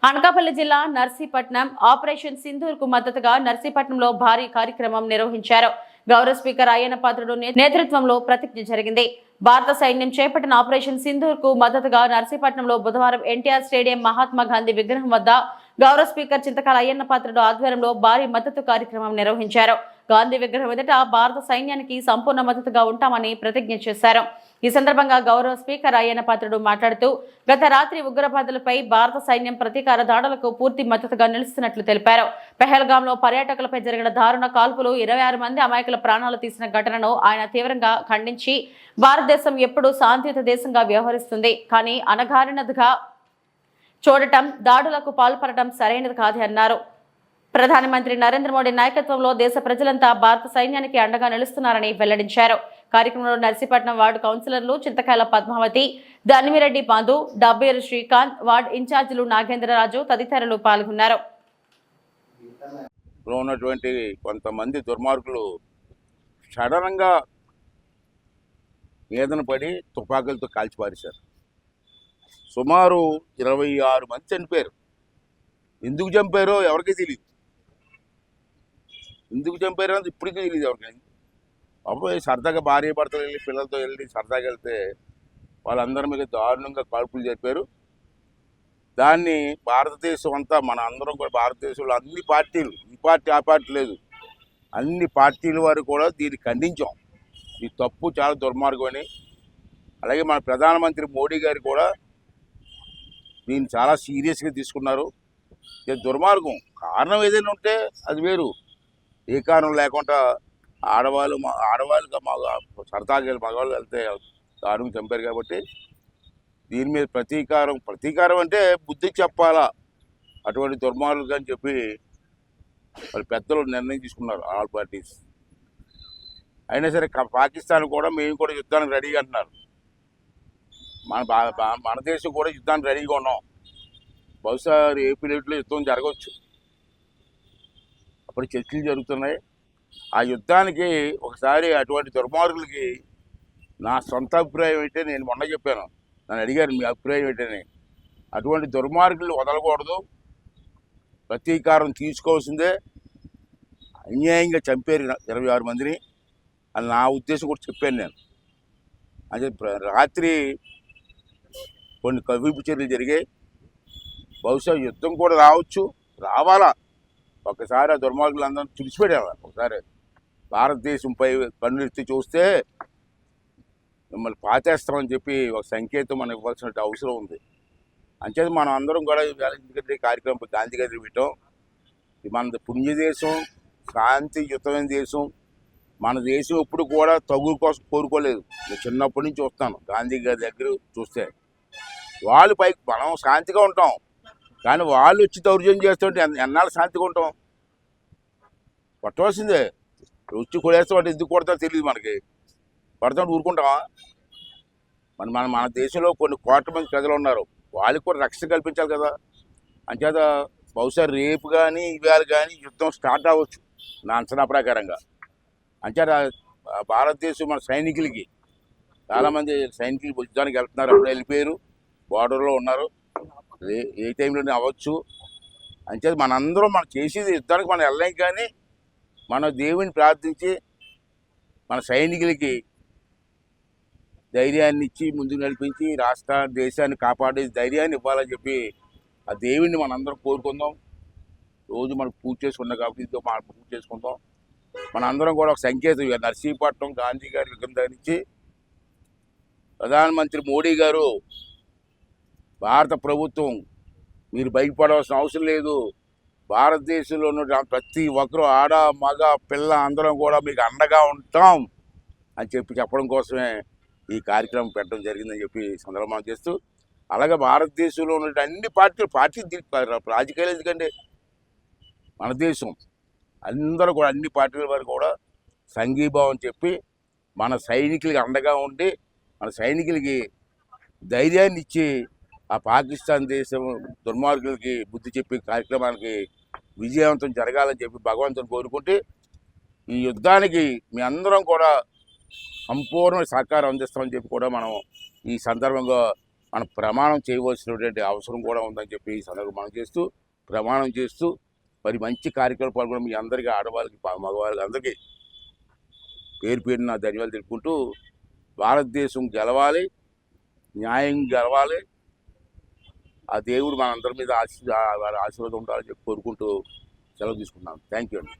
అనకాపల్లి జిల్లా నర్సీపట్నం ఆపరేషన్ సింధూర్ కు మద్దతుగా నర్సీపట్నంలో భారీ కార్యక్రమం నిర్వహించారు. గౌరవ స్పీకర్ అయ్యన్న పాత్రుడు నేతృత్వంలో ప్రతిజ్ఞ జరిగింది. భారత సైన్యం చేపట్టిన ఆపరేషన్ సింధూర్ కు మద్దతుగా నర్సీపట్నంలో బుధవారం ఎన్టీఆర్ స్టేడియం మహాత్మా గాంధీ విగ్రహం వద్ద గౌరవ స్పీకర్ చింతకాల అయ్యన్న పాత్రుడు ఆధ్వర్యంలో భారీ మద్దతు కార్యక్రమం నిర్వహించారు. గాంధీ విగ్రహం ఎదుట భారత సైన్యానికి సంపూర్ణ మద్దతుగా ఉంటామని ప్రతిజ్ఞ చేశారు. ఈ సందర్భంగా గౌరవ స్పీకర్ అయ్యన్న పాత్రుడు మాట్లాడుతూ గత రాత్రి ఉగ్రవాదులపై భారత సైన్యం ప్రతీకార దాడులకు పూర్తి మద్దతుగా నిలుస్తున్నట్లు తెలిపారు. పెహల్గాంలో పర్యాటకులపై జరిగిన దారుణ కాల్పులు 26 మంది అమాయకుల ప్రాణాలు తీసిన ఘటనను ఆయన తీవ్రంగా ఖండించి భారతదేశం ఎప్పుడూ శాంతియుత దేశంగా వ్యవహరిస్తుంది, కానీ అణగారినదిగా చూడటం, దాడులకు పాల్పడటం సరైనది కాదు అన్నారు. ప్రధానమంత్రి నరేంద్ర మోడీ నాయకత్వంలో దేశ ప్రజలంతా భారత సైన్యానికి అండగా నిలుస్తున్నారని వెల్లడించారు. కార్యక్రమంలో నర్సీపట్నం వార్డు కౌన్సిలర్లు చింతకాయల పద్మావతి, ధన్మిరెడ్డి పాండు, డబ్బేరు శ్రీకాంత్, వార్డు ఇన్ఛార్జీలు నాగేంద్రరాజు తదితరులు పాల్గొన్నారు. ఉన్నటువంటి కొంతమంది దుర్మార్గులు సడన్గా మీదన పడి తుపాకులతో కాల్చిపారేశారు. సుమారు 26 మంది చనిపోయారు. ఎందుకు చంపారో ఎవరికీ తెలియదు. ఎందుకు చంపారో అని ఇప్పటికీ తెలియదు ఎవరికైనా. అప్పుడు సరదాగా భార్య భర్తలు వెళ్ళి పిల్లలతో వెళ్ళి సరదాగా వెళ్తే వాళ్ళందరి మీద దారుణంగా కాల్పులు జరిపారు. దాన్ని భారతదేశం అంతా, మన అందరం కూడా భారతదేశంలో అన్ని పార్టీలు, ఈ పార్టీ ఆ పార్టీ లేదు, అన్ని పార్టీల వారు కూడా దీన్ని ఖండించాం. ఈ తప్పు చాలా దుర్మార్గం అని. అలాగే మన ప్రధానమంత్రి మోడీ గారు కూడా దీన్ని చాలా సీరియస్గా తీసుకున్నారు. ఇది దుర్మార్గం. కారణం ఏదైనా ఉంటే అది వేరు. ఏ కారణం లేకుండా ఆడవాళ్ళుగా సరదాగా మగవాళ్ళు వెళ్తే దారుణంగా చంపారు. కాబట్టి దీని మీద ప్రతీకారం అంటే బుద్ధి చెప్పాలా అటువంటి దుర్మార్గులు అని చెప్పి వాళ్ళు పెద్దలు నిర్ణయం తీసుకున్నారు, ఆల్ పార్టీస్. అయినా సరే పాకిస్తాన్ కూడా మేము కూడా యుద్ధానికి రెడీగా అంటున్నారు. మన దేశం కూడా యుద్ధానికి రెడీగా ఉన్నాం. బహుశా ఏపీలో యుద్ధం జరగవచ్చు. అప్పుడు చర్చలు జరుగుతున్నాయి. ఆ యుద్ధానికి ఒకసారి అటువంటి దుర్మార్గులకి నా సొంత అభిప్రాయం ఏంటంటే, నేను మొన్న చెప్పాను, నన్ను అడిగారు మీ అభిప్రాయం ఏంటని. అటువంటి దుర్మార్గులు వదలకూడదు, ప్రతీకారం తీసుకోవాల్సిందే. అన్యాయంగా చంపారు 26 మందిని అని నా ఉద్దేశం కూడా చెప్పాను నేను. అదే రాత్రి కొన్ని కవింపు చర్యలు జరిగాయి. బహుశా యుద్ధం కూడా రావాలా. ఒకసారి ఆ దుర్మార్గులు అందరూ తుడిచిపెట్టాలి. ఒకసారి భారతదేశంపై కన్నులెత్తి చూస్తే మిమ్మల్ని పాచేస్తామని చెప్పి ఒక సంకేతం మనం ఇవ్వాల్సిన అవసరం ఉంది. అంచేది మనం అందరం కూడా ఎందుకంటే కార్యక్రమం గాంధీ గారి పెట్టాం. ఇది మన పుణ్యదేశం, శాంతియుతమైన దేశం. మన దేశం ఎప్పుడు కూడా తగులు కోసం కోరుకోలేదు. నేను చిన్నప్పటి నుంచి చూస్తాను గాంధీ గారి దగ్గర చూస్తే. వాళ్ళు పైకి మనం శాంతిగా ఉంటాం, కానీ వాళ్ళు వచ్చి దౌర్జన్యం చేస్తుంటే ఎన్నాళ్ళు శాంతిగా ఉంటాం? కొట్టవలసిందే. వచ్చి కొడేస్తామంటే ఎందుకు కొడతారో తెలియదు మనకి. కొడతామంటే ఊరుకుంటామా? మన దేశంలో కొన్ని కోట్ల మంది ప్రజలు ఉన్నారు. వాళ్ళకి కూడా రక్షణ కల్పించాలి కదా. అంచేత బహుశా రేపు కానీ ఇవాళ కానీ యుద్ధం స్టార్ట్ అవ్వచ్చు నా అంచనా ప్రకారంగా. అంచేత భారతదేశం మన సైనికులకి చాలామంది సైనికులు యుద్ధానికి వెళ్తున్నారు. అప్పుడు వెళ్ళిపోయారు, బార్డర్లో ఉన్నారు. ఏ టైంలోనే అవ్వచ్చు. అంచేది మనందరం మనం చేసేది యుద్ధానికి మనం వెళ్ళలేం, కానీ మన దేవుని ప్రార్థించి మన సైనికులకి ధైర్యాన్ని ఇచ్చి ముందుకు నడిపించి రాష్ట్ర దేశాన్ని కాపాడే ధైర్యాన్ని ఇవ్వాలని చెప్పి ఆ దేవుడిని మనందరం కోరుకుందాం. రోజు మనం పూజ చేసుకున్నాం కాబట్టి ఇదో మనం పూజ చేసుకుందాం. మనందరం కూడా ఒక సంకేతం. నర్సీపట్నం గాంధీ గారి విగ్రహం దగ్గర నుంచి ప్రధానమంత్రి మోడీ గారు, భారత ప్రభుత్వం మీరు భయపడవలసిన అవసరం లేదు, భారతదేశంలో ఉన్న ప్రతి ఒక్కరూ ఆడ మగ పిల్ల అందరం కూడా మీకు అండగా ఉంటాం అని చెప్పడం కోసమే ఈ కార్యక్రమం పెట్టడం జరిగిందని చెప్పి సందర్భం చేస్తూ, అలాగే భారతదేశంలో ఉన్న అన్ని పార్టీలు రాజకీయాలు ఎందుకంటే మన దేశం అందరూ కూడా అన్ని పార్టీల వారు కూడా సంఘీభావం చెప్పి మన సైనికులకి అండగా ఉండి మన సైనికులకి ధైర్యాన్ని ఇచ్చి ఆ పాకిస్తాన్ దేశం దుర్మార్గులకి బుద్ధి చెప్పే కార్యక్రమానికి విజయవంతం జరగాలని చెప్పి భగవంతుని కోరుకుంటే, ఈ యుద్ధానికి మీ అందరం కూడా సంపూర్ణ సహకారం అందిస్తామని చెప్పి కూడా మనం ఈ సందర్భంగా మనం ప్రమాణం చేయవలసినటువంటి అవసరం కూడా ఉందని చెప్పి ఈ సందర్భంగా మనం చేస్తూ ప్రమాణం చేస్తూ మరి మంచి కార్యక్రమాలు కూడా మీ అందరికీ ఆడవాళ్ళకి మగవాళ్ళకి అందరికీ పేరు పేరు నా ధన్యవాదాలు తెలుపుకుంటూ భారతదేశం గెలవాలి, న్యాయం గెలవాలి, ఆ దేవుడు మనందరి మీద ఆశీర్వాదం ఉండాలని చెప్పి కోరుకుంటూ సెలవు తీసుకున్నాను. థ్యాంక్ యూ అండి.